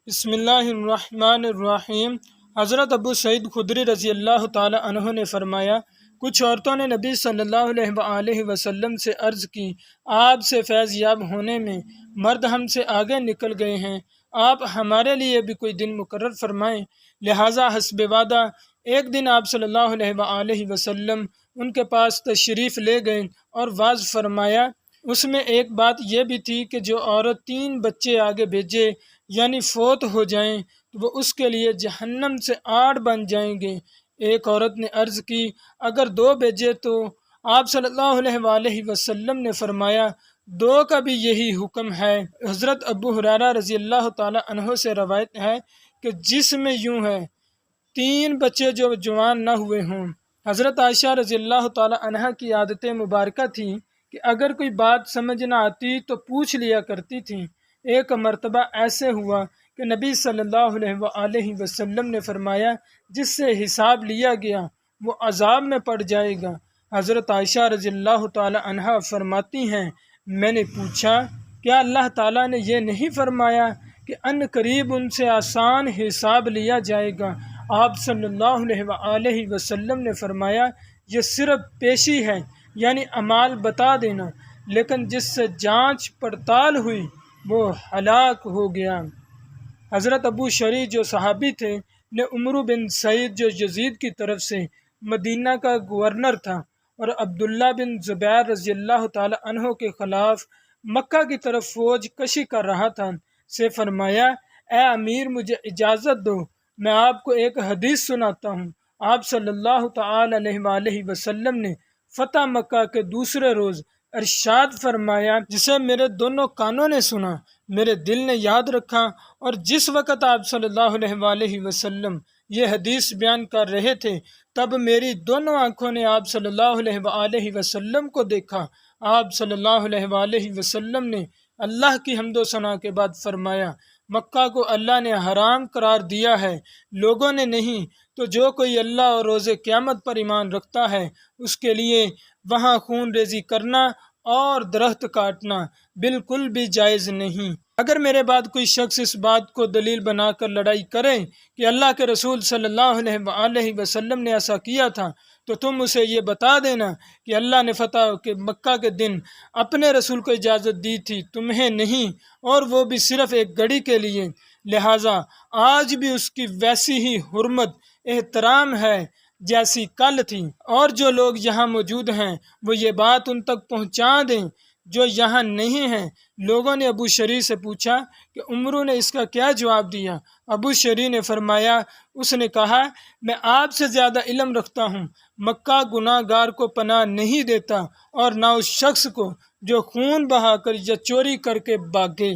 بسم اللہ الرحمن الرحیم۔ حضرت ابو سعید خدری رضی اللہ تعالی عنہ نے فرمایا، کچھ عورتوں نے نبی صلی اللہ علیہ وآلہ وسلم سے عرض کی، آپ سے فیض یاب ہونے میں مرد ہم سے آگے نکل گئے ہیں، آپ ہمارے لیے بھی کوئی دن مقرر فرمائیں۔ لہٰذا حسب وعدہ ایک دن آپ صلی اللہ علیہ وآلہ وسلم ان کے پاس تشریف لے گئے اور واعظ فرمایا۔ اس میں ایک بات یہ بھی تھی کہ جو عورت 3 بچے آگے بھیجے یعنی فوت ہو جائیں تو وہ اس کے لیے جہنم سے آڑ بن جائیں گے۔ ایک عورت نے عرض کی، اگر 2 بھیجے تو؟ آپ صلی اللہ علیہ وآلہ وسلم نے فرمایا، 2 کا بھی یہی حکم ہے۔ حضرت ابو ہریرہ رضی اللہ تعالی عنہ سے روایت ہے کہ جس میں یوں ہے 3 بچے جو جوان نہ ہوئے ہوں۔ حضرت عائشہ رضی اللہ تعالی عنہ کی عادت مبارکہ تھی کہ اگر کوئی بات سمجھ نہ آتی تو پوچھ لیا کرتی تھیں۔ ایک مرتبہ ایسے ہوا کہ نبی صلی اللہ علیہ وآلہ وسلم نے فرمایا، جس سے حساب لیا گیا وہ عذاب میں پڑ جائے گا۔ حضرت عائشہ رضی اللہ تعالی عنہ فرماتی ہیں، میں نے پوچھا، کیا اللہ تعالیٰ نے یہ نہیں فرمایا کہ ان قریب ان سے آسان حساب لیا جائے گا؟ آپ صلی اللہ علیہ وآلہ وسلم نے فرمایا، یہ صرف پیشی ہے یعنی اعمال بتا دینا، لیکن جس سے جانچ پڑتال ہوئی وہ ہلاک ہو گیا۔ حضرت ابو شریح جو صحابی تھے نے عمرو بن سعید جو یزید کی طرف سے مدینہ کا گورنر تھا اور عبداللہ بن زبیر رضی اللہ تعالی عنہ کے خلاف مکہ کی طرف فوج کشی کر رہا تھا سے فرمایا، اے امیر مجھے اجازت دو، میں آپ کو ایک حدیث سناتا ہوں۔ آپ صلی اللہ تعالی علیہ وآلہ وسلم نے فتح مکہ کے دوسرے روز ارشاد فرمایا، جسے میرے دونوں کانوں نے سنا، میرے دل نے یاد رکھا، اور جس وقت آپ صلی اللہ علیہ وآلہ وسلم یہ حدیث بیان کر رہے تھے تب میری دونوں آنکھوں نے آپ صلی اللہ علیہ وآلہ وسلم کو دیکھا۔ آپ صلی اللہ علیہ وآلہ وسلم نے اللہ کی حمد و ثنا کے بعد فرمایا، مکہ کو اللہ نے حرام قرار دیا ہے، لوگوں نے نہیں، تو جو کوئی اللہ اور روز قیامت پر ایمان رکھتا ہے اس کے لیے وہاں خون ریزی کرنا اور درخت کاٹنا بالکل بھی جائز نہیں۔ اگر میرے بعد کوئی شخص اس بات کو دلیل بنا کر لڑائی کرے کہ اللہ کے رسول صلی اللہ علیہ وآلہ وسلم نے ایسا کیا تھا تو تم اسے یہ بتا دینا کہ اللہ نے فتح کے مکہ کے دن اپنے رسول کو اجازت دی تھی، تمہیں نہیں، اور وہ بھی صرف ایک گھڑی کے لیے۔ لہٰذا آج بھی اس کی ویسی ہی حرمت احترام ہے جیسی کل تھی، اور جو لوگ یہاں موجود ہیں وہ یہ بات ان تک پہنچا دیں جو یہاں نہیں ہیں۔ لوگوں نے ابو شریح سے پوچھا کہ عمرو نے اس کا کیا جواب دیا؟ ابو شریح نے فرمایا، اس نے کہا، میں آپ سے زیادہ علم رکھتا ہوں، مکہ گناہ گار کو پناہ نہیں دیتا اور نہ اس شخص کو جو خون بہا کر یا چوری کر کے بھاگے۔